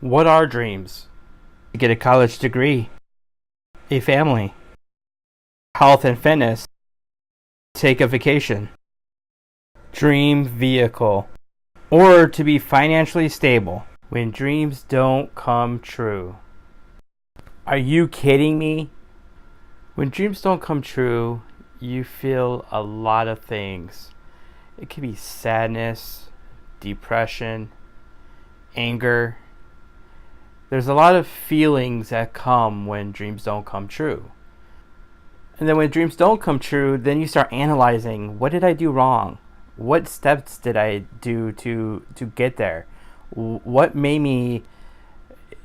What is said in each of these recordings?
What are dreams? To get a college degree, a family, health and fitness, take a vacation, dream vehicle, or to be financially stable when dreams don't come true. Are you kidding me? When dreams don't come true, you feel a lot of things. It could be sadness, depression, anger. There's a lot of feelings that come when dreams don't come true. And then when dreams don't come true, then you start analyzing, what did I do wrong? What steps did I do to get there? What made me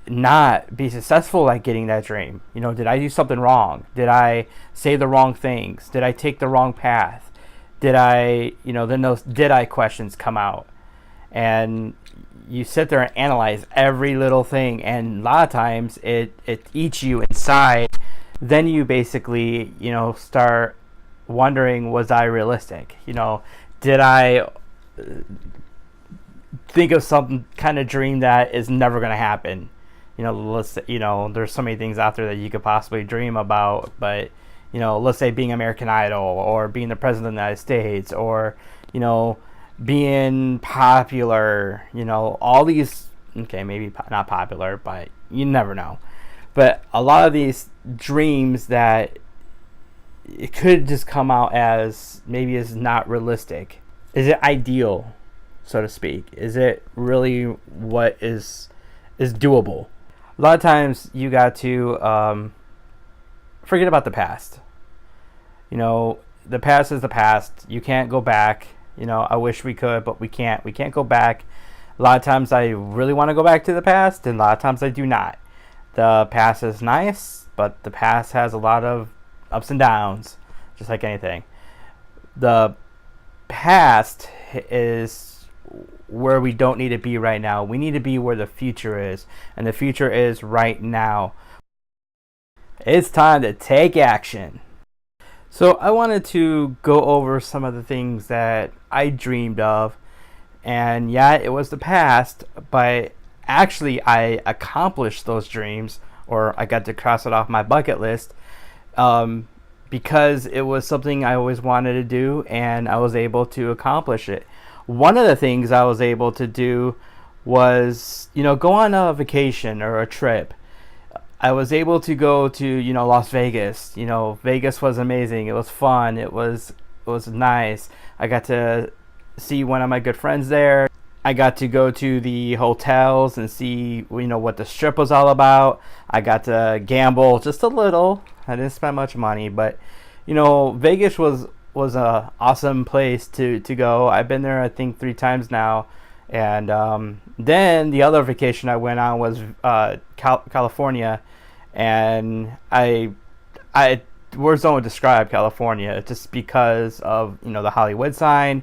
not be successful at getting that dream? Did I do something wrong? Did I say the wrong things? Did I take the wrong path? Did I, then those did I questions come out. And you sit there and analyze every little thing, and a lot of times it eats you inside. Then you basically, start wondering, was I realistic? Did I think of some kind of dream that is never going to happen? There's so many things out there that you could possibly dream about, but, let's say being American Idol, or being the president of the United States, or, being popular, all these, okay, maybe not popular, but you never know. But a lot of these dreams that it could just come out as maybe is not realistic. Is it ideal, so to speak? Is it really what is doable? A lot of times you got to forget about the past. The past is the past. You can't go back. I wish we could, but we can't. We can't go back. A lot of times I really want to go back to the past, and a lot of times I do not. The past is nice, but the past has a lot of ups and downs, just like anything. The past is where we don't need to be right now. We need to be where the future is, and the future is right now. It's time to take action. So I wanted to go over some of the things that I dreamed of, and yeah, it was the past, but actually I accomplished those dreams, or I got to cross it off my bucket list, because it was something I always wanted to do, and I was able to accomplish it. One of the things I was able to do was, go on a vacation or a trip. I was able to go to, Las Vegas. Vegas was amazing. It was fun. It was nice. I got to see one of my good friends there. I got to go to the hotels and see, what the strip was all about. I got to gamble just a little. I didn't spend much money, but, Vegas was a awesome place to go. I've been there, I think, 3 times now. And then the other vacation I went on was California, and I words don't describe California, just because of the Hollywood sign,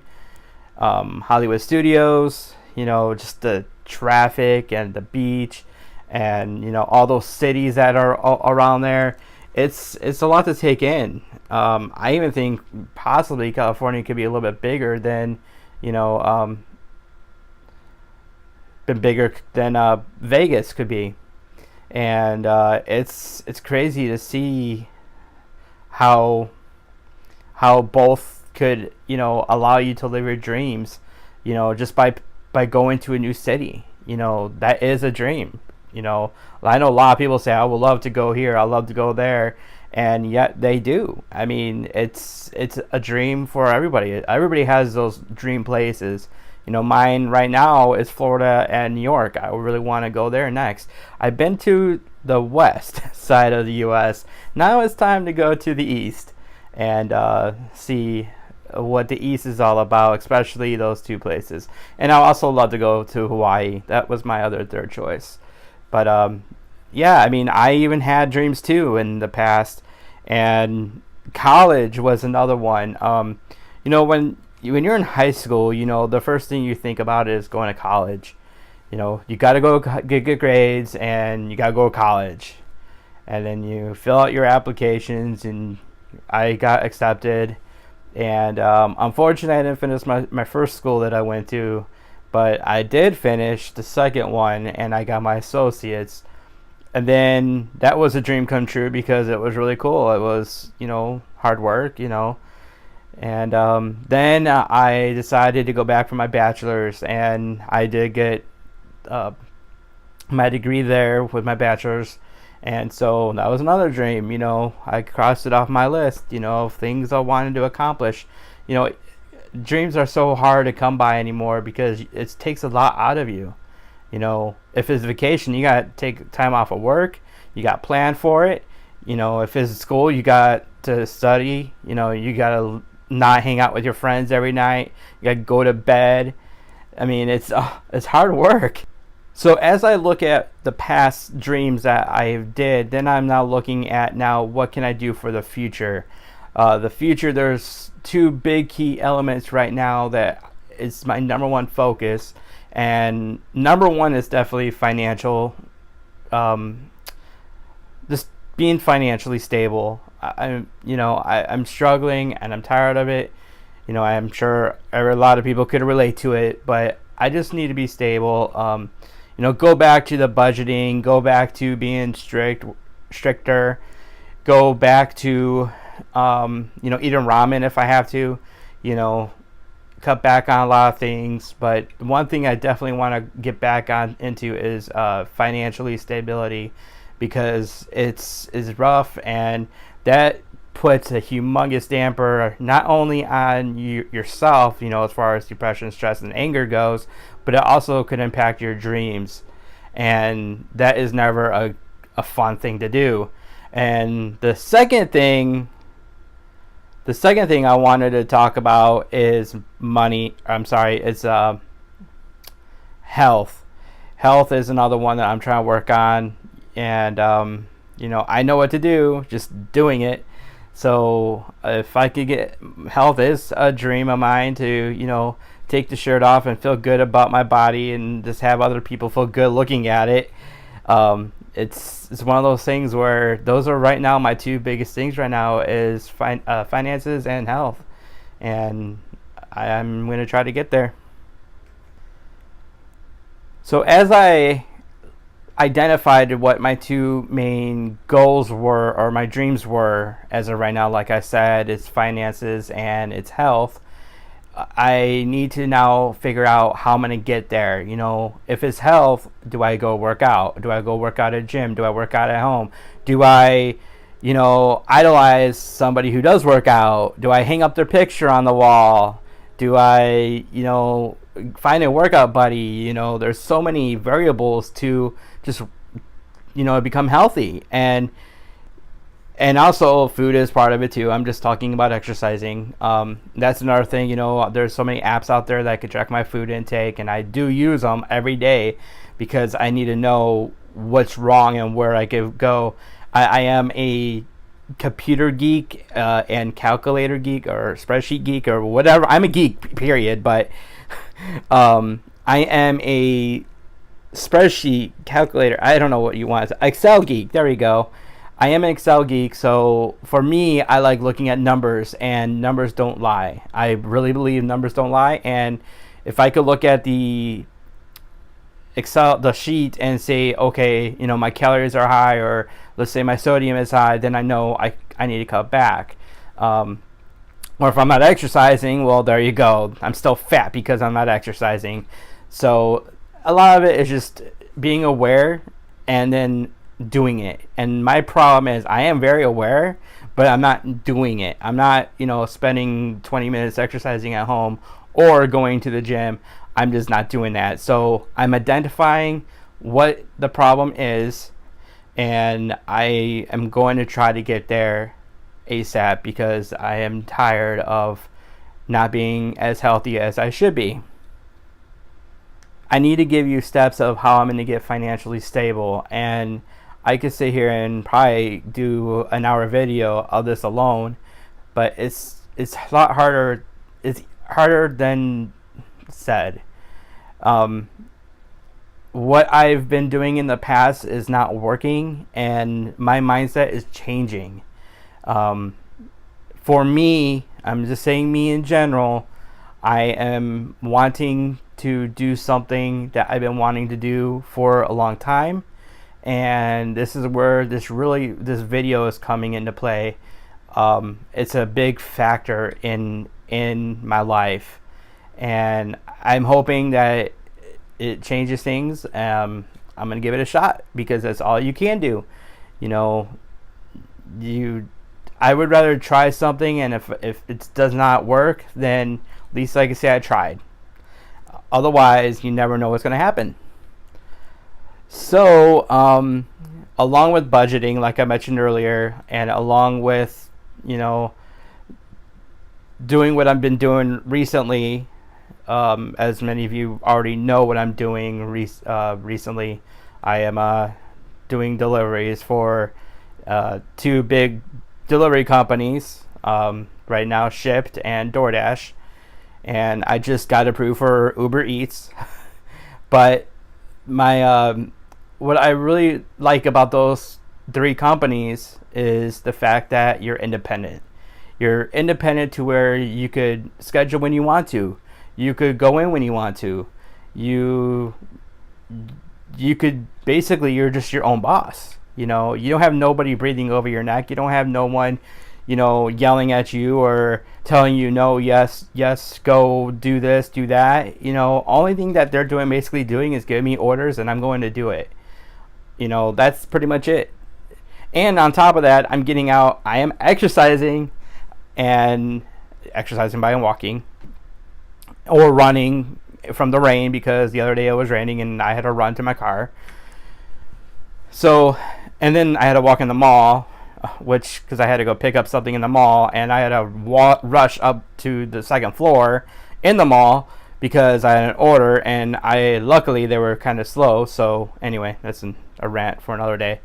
Hollywood Studios, just the traffic and the beach, and all those cities that are around there. It's a lot to take in. I even think possibly California could be a little bit bigger than Vegas could be, and it's crazy to see how both could allow you to live your dreams, just by going to a new city. That is a dream. I know a lot of people say, I would love to go here, I love to go there, and yet they do. I mean, it's a dream for everybody. Everybody has those dream places. Mine right now is Florida and New York. I really want to go there next. I've been to the west side of the U.S. Now it's time to go to the east and see what the east is all about, especially those 2 places. And I also love to go to Hawaii. That was my other third choice. But yeah, I mean, I even had dreams too in the past, and college was another one. When you're in high school, the first thing you think about is going to college. You got to go get good grades, and you got to go to college. And then you fill out your applications, and I got accepted. And unfortunately, I didn't finish my first school that I went to, but I did finish the second one and I got my associates. And then that was a dream come true because it was really cool. It was, hard work, And then I decided to go back for my bachelor's, and I did get my degree there with my bachelor's. And so that was another dream, I crossed it off my list, of things I wanted to accomplish. Dreams are so hard to come by anymore because it takes a lot out of you. If it's vacation, you got to take time off of work. You got to plan for it. If it's school, you got to study. You got to not hang out with your friends every night. You got to go to bed. I mean, it's hard work. So as I look at the past dreams that I did, then I'm now looking at what can I do for the future. The future, there's two big key elements right now that is my number one focus. And number one is definitely financial, just being financially stable. I'm struggling and I'm tired of it. I'm sure a lot of people could relate to it, but I just need to be stable. Go back to the budgeting, go back to being stricter, go back to, eating ramen if I have to, cut back on a lot of things. But one thing I definitely want to get back on into is financially stability, because it's rough, and that puts a humongous damper not only on yourself, as far as depression, stress, and anger goes, but it also could impact your dreams, and that is never a fun thing to do. And the second thing I wanted to talk about is health. Health is another one that I'm trying to work on, and I know what to do, just doing it. So if I could get health, is a dream of mine to take the shirt off and feel good about my body, and just have other people feel good looking at it. It's one of those things where those are right now my two biggest things right now is finances and health, and I'm going to try to get there. So as I identified what my two main goals were, or my dreams were, as of right now, like I said, it's finances and it's health. I need to now figure out how I'm going to get there. If it's health, do I go work out? Do I go work out at a gym? Do I work out at home? Do I, idolize somebody who does work out? Do I hang up their picture on the wall? Do I, find a workout buddy? There's so many variables to just, become healthy. And also food is part of it too. I'm just talking about exercising. That's another thing. There's so many apps out there that I could track my food intake, and I do use them every day because I need to know what's wrong and where I could go. I am a computer geek and calculator geek, or spreadsheet geek, or whatever. I'm a geek, period. But I am a spreadsheet calculator. I don't know what you want. Excel geek. There we go. I am an Excel geek, so for me, I like looking at numbers, and numbers don't lie. I really believe numbers don't lie, and if I could look at the sheet and say, okay, my calories are high, or let's say my sodium is high, then I know I need to cut back. Or if I'm not exercising, well, there you go. I'm still fat because I'm not exercising. So a lot of it is just being aware and then doing it. And my problem is I am very aware, but I'm not doing it. I'm not, spending 20 minutes exercising at home or going to the gym. I'm just not doing that. So I'm identifying what the problem is, and I am going to try to get there ASAP because I am tired of not being as healthy as I should be. I need to give you steps of how I'm going to get financially stable, and I could sit here and probably do an hour video of this alone, but it's a lot harder. It's harder than said. What I've been doing in the past is not working, and my mindset is changing. For me, I'm just saying me in general, I am wanting to do something that I've been wanting to do for a long time, and this is where this video is coming into play. It's a big factor in my life, and I'm hoping that it changes things. I'm gonna give it a shot because that's all you can do. I would rather try something, and if it does not work, then at least I can say I tried. Otherwise, you never know what's going to happen. So, along with budgeting, like I mentioned earlier, and along with, doing what I've been doing recently, as many of you already know what I'm doing recently, I am doing deliveries for 2 big delivery companies right now, Shipped and DoorDash, and I just got approved for Uber Eats. But my what I really like about those 3 companies is the fact that you're independent. You're independent to where you could schedule when you want to. You could go in when you want to. You could basically, you're just your own boss. You don't have nobody breathing over your neck. You don't have no one, yelling at you or telling you no, yes, go do this, do that. Only thing that they're basically doing is giving me orders, and I'm going to do it. That's pretty much it. And on top of that, I'm getting out. I am exercising by walking or running from the rain, because the other day it was raining and I had to run to my car. So, and then I had to walk in the mall, because I had to go pick up something in the mall, and I had to rush up to the 2nd floor in the mall because I had an order, and luckily they were kind of slow. So anyway, that's a rant for another day.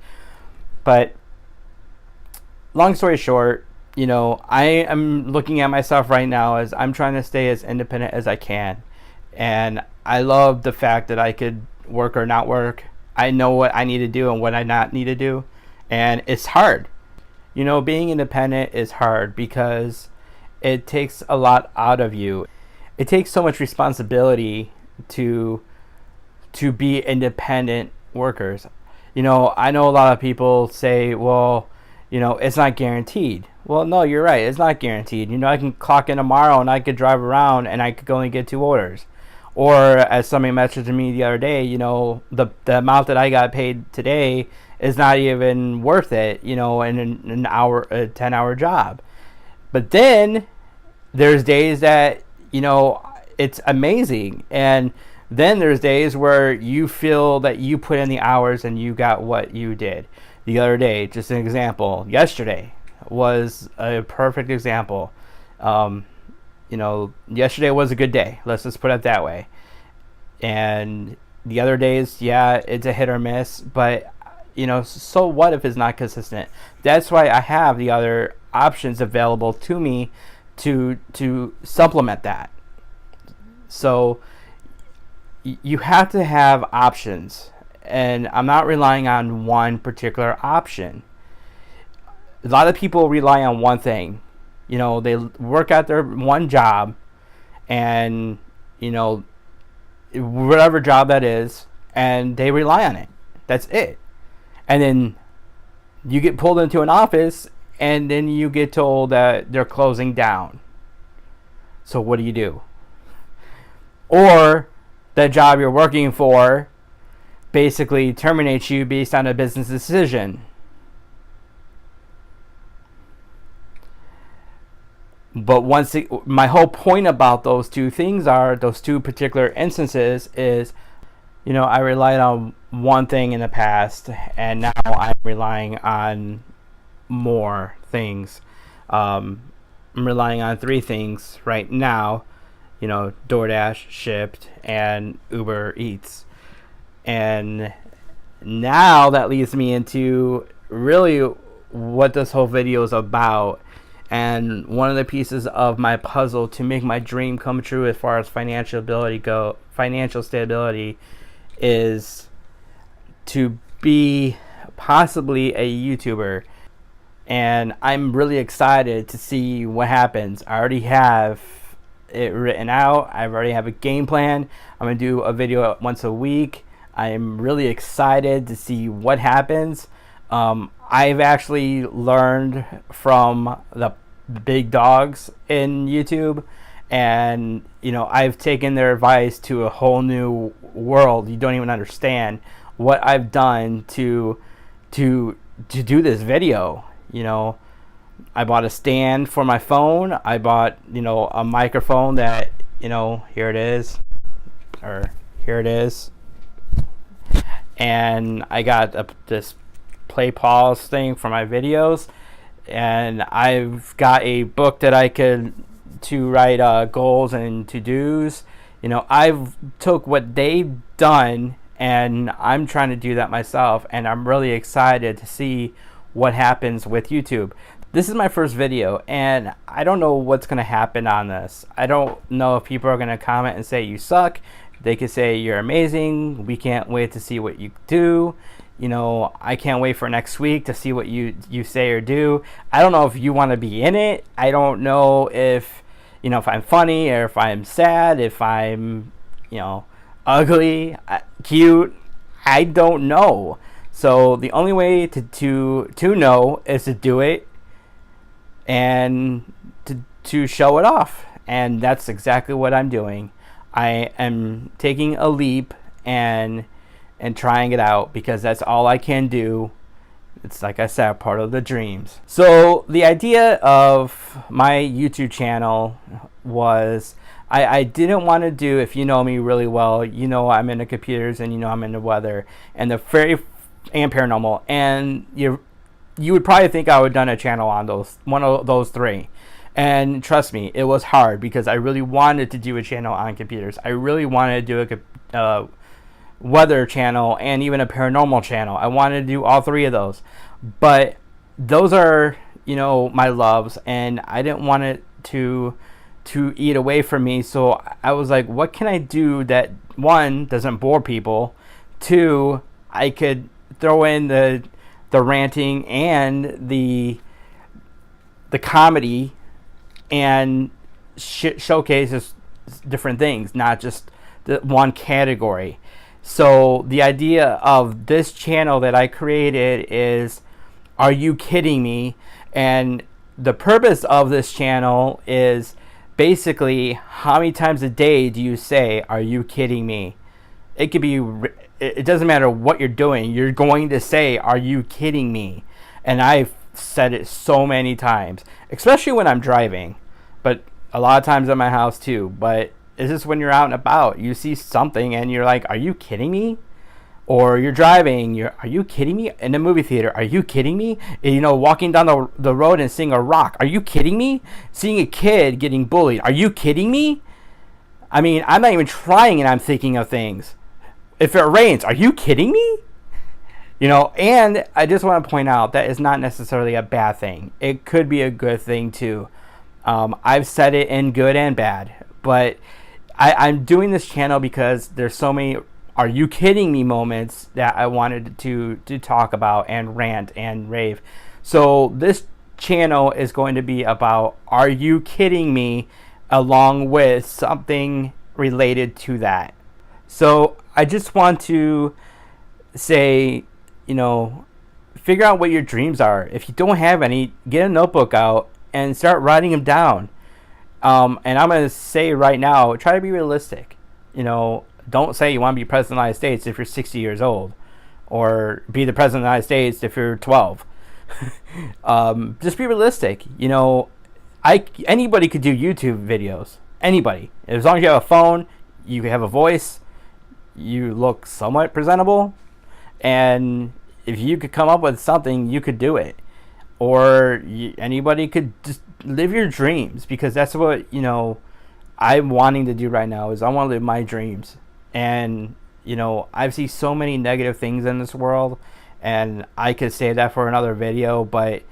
But long story short, I am looking at myself right now as I'm trying to stay as independent as I can, and I love the fact that I could work or not work. I know what I need to do and what I not need to do, and it's hard. Being independent is hard because it takes a lot out of you. It takes so much responsibility to be independent workers. I know a lot of people say, well, it's not guaranteed. Well, no, you're right. It's not guaranteed. I can clock in tomorrow and I could drive around and I could only get 2 orders. Or as somebody messaged me the other day, the amount that I got paid today is not even worth it, in an hour, a 10-hour job. But then there's days that, it's amazing. And then there's days where you feel that you put in the hours and you got what you did. The other day, just an example, yesterday was a perfect example. Yesterday was a good day. Let's just put it that way. And the other days, yeah, it's a hit or miss. But, so what if it's not consistent? That's why I have the other options available to me to supplement that. So you have to have options. And I'm not relying on one particular option. A lot of people rely on one thing. They work at their one job, and whatever job that is, and they rely on it. That's it. And then you get pulled into an office, and then you get told that they're closing down. So what do? Or the job you're working for basically terminates you based on a business decision. But my whole point about those 2 things those 2 particular instances is, I relied on one thing in the past, and now I'm relying on more things. I'm relying on 3 things right now, DoorDash, Shipped, and Uber Eats. And now that leads me into really what this whole video is about. And one of the pieces of my puzzle to make my dream come true as far as financial stability is to be possibly a YouTuber. And I'm really excited to see what happens. I already have it written out. I already have a game plan. I'm going to do a video once a week. I'm really excited to see what happens. I've actually learned from the big dogs in YouTube, and I've taken their advice to a whole new world. You don't even understand what I've done to do this video. I bought a stand for my phone. I bought a microphone that here it is, and I got this play pause thing for my videos, and I've got a book that I could to write goals and to-dos. I've took what they've done, and I'm trying to do that myself, and I'm really excited to see what happens with YouTube. This is my first video, and I don't know what's going to happen on this. I don't know if people are going to comment and say you suck. They could say you're amazing. We can't wait to see what you do. I can't wait for next week to see what you say or do. I don't know if you want to be in it. I don't know if if I'm funny or if I'm sad, if I'm ugly, cute. I don't know. So the only way to know is to do it and to show it off, and that's exactly what I'm doing. I am taking a leap and trying it out, because that's all I can do. It's, like I said, part of the dreams. So the idea of my YouTube channel was I didn't want to do, if you know me really well, I'm into computers, and I'm into weather and the and paranormal, and you would probably think I would have done a channel on one of those three. And trust me, it was hard, because I really wanted to do a channel on computers. I really wanted to do a weather channel and even a paranormal channel. I wanted to do all three of those, but those are my loves, and I didn't want it to eat away from me. So I was like, what can I do that, one, doesn't bore people, two, I could throw in the ranting and the comedy, and showcases different things, not just the one category. So the idea of this channel that I created is, are you kidding me? And the purpose of this channel is basically, how many times a day do you say, are you kidding me? It could be, it doesn't matter what you're doing, you're going to say, are you kidding me? And I've said it so many times, especially when I'm driving, but a lot of times at my house too. But it's just when you're out and about, you see something and you're like, are you kidding me? Or you're driving, are you kidding me? In a movie theater, are you kidding me? Walking down the road and seeing a rock, are you kidding me? Seeing a kid getting bullied, are you kidding me? I mean, I'm not even trying and I'm thinking of things. If it rains, are you kidding me? And I just want to point out that it's not necessarily a bad thing. It could be a good thing too. I've said it in good and bad, but I'm doing this channel because there's so many are you kidding me moments that I wanted to talk about and rant and rave. So this channel is going to be about, are you kidding me, along with something related to that. So I just want to say, figure out what your dreams are. If you don't have any, get a notebook out and start writing them down. And I'm going to say right now, try to be realistic. Don't say you want to be president of the United States if you're 60 years old, or be the president of the United States if you're 12. Just be realistic. Anybody could do YouTube videos. Anybody. As long as you have a phone, you have a voice, you look somewhat presentable, and if you could come up with something, you could do it. Or anybody could just live your dreams, because that's what I'm wanting to do right now. Is I want to live my dreams. And I've seen so many negative things in this world, and I could say that for another video, but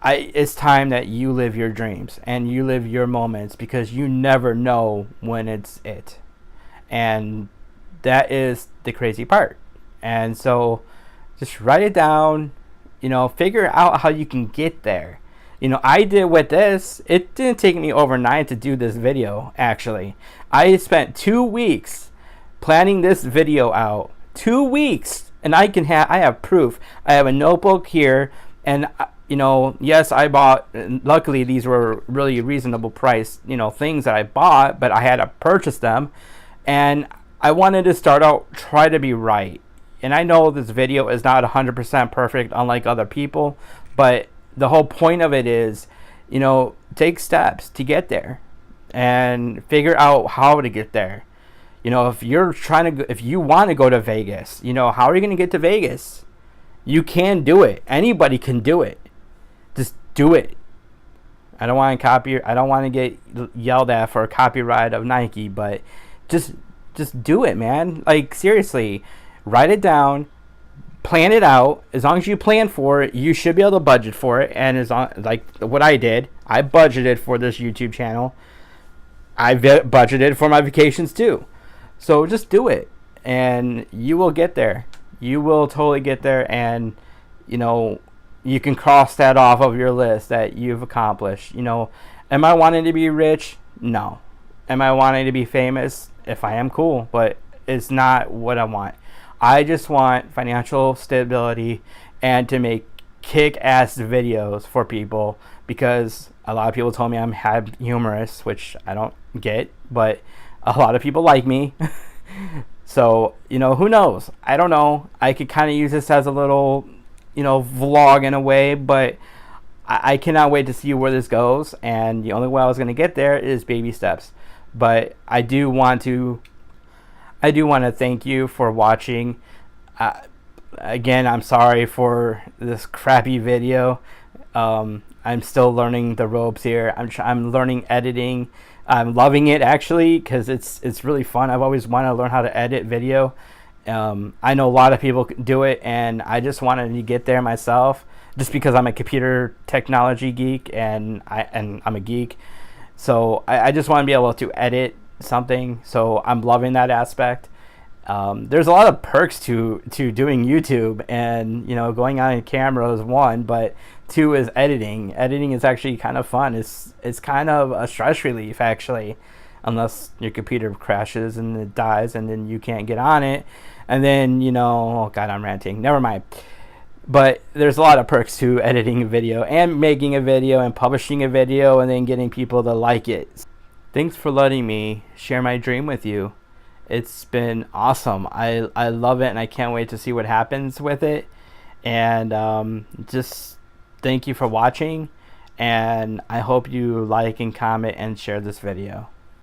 it's time that you live your dreams and you live your moments, because you never know when it's it. And that is the crazy part. And so just write it down, figure out how you can get there. I did with this. It didn't take me overnight to do this video, actually. I spent 2 weeks planning this video out. 2 weeks. And I have proof. I have a notebook here. And, yes, I bought, luckily these were really reasonable price, things that I bought, but I had to purchase them. And I wanted to start out, try to be right. And I know this video is not 100% perfect, unlike other people, but the whole point of it is, take steps to get there and figure out how to get there. If you want to go to Vegas, how are you going to get to Vegas? You can do it. Anybody can do it. Just do it. I don't want to get yelled at for a copyright of Nike, but just do it, man. Like, seriously, write it down. Plan it out. As long as you plan for it, you should be able to budget for it. And like what I did, I budgeted for this YouTube channel. I budgeted for my vacations too. So just do it, and you will get there. You will totally get there, and you can cross that off of your list that you've accomplished. Am I wanting to be rich? No. Am I wanting to be famous? If I am, cool, but it's not what I want. I just want financial stability and to make kick-ass videos for people, because a lot of people told me I'm humorous, which I don't get, but a lot of people like me. So, who knows? I don't know. I could kind of use this as a little, vlog in a way, but I cannot wait to see where this goes. And the only way I was going to get there is baby steps. But I do want to thank you for watching. Again, I'm sorry for this crappy video. I'm still learning the ropes here. I'm learning editing. I'm loving it, actually, because it's really fun. I've always wanted to learn how to edit video. I know a lot of people do it, and I just wanted to get there myself, just because I'm a computer technology geek and I'm a geek. So I just want to be able to edit something. So I'm loving that aspect. There's a lot of perks to doing YouTube, and going on camera is one, but two is editing. Editing is actually kind of fun. It's kind of a stress relief, actually, unless your computer crashes and it dies and then you can't get on it, and then oh god, I'm ranting, never mind. But there's a lot of perks to editing a video and making a video and publishing a video and then getting people to like it. Thanks for letting me share my dream with you. It's been awesome. I love it, and I can't wait to see what happens with it. And just thank you for watching, and I hope you like and comment and share this video.